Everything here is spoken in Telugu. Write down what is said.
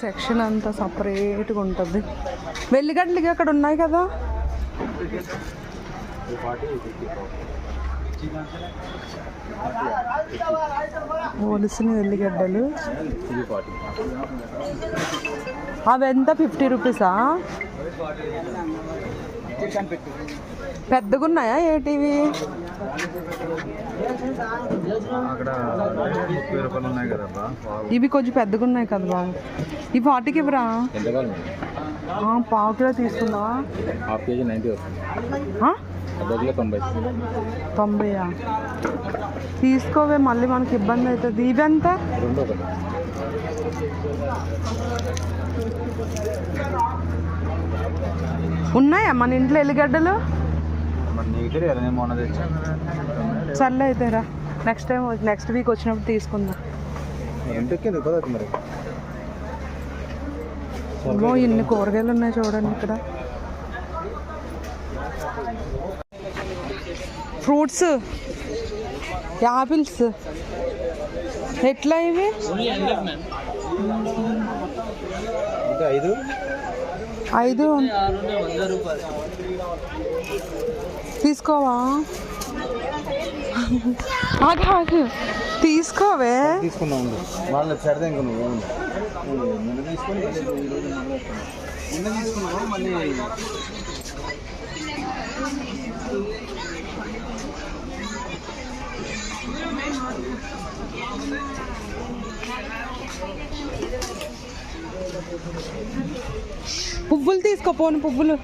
సెక్షన్ అంతా సపరేట్గా ఉంటుంది. వెల్లిగడ్డలకి అక్కడ ఉన్నాయి కదా. ఒలిసిన వెల్లిగడ్డలు అవి ఎంత 50 రూపీసా? పెద్దగా ఉన్నాయా ఏటివి? ఇవి కొంచెం పెద్దగా ఉన్నాయి కదా బాబు. ఈ 40కి ఇవ్వరా? పావు కిలో తీసుకుందా? హాఫ్ కేజీ 90 వస్తుంది. 90 తీసుకోవే, మళ్ళీ మనకి ఇబ్బంది అవుతుంది. ఇవి ఎంత? ఉన్నాయా మన ఇంట్లో ఎల్లిగడ్డలు? సర్లే అయితే రా, నెక్స్ట్ వీక్ వచ్చినప్పుడు తీసుకుందాం. ఇన్ని కూరగాయలు ఉన్నాయి చూడండి ఇక్కడ. ఫ్రూట్స్, యాపిల్స్ ఎట్లా ఇవి? 5 తీసుకోవా? ఆగు తీసుకోవే. పువ్వులు తీసుకో, పోను పువ్వులు.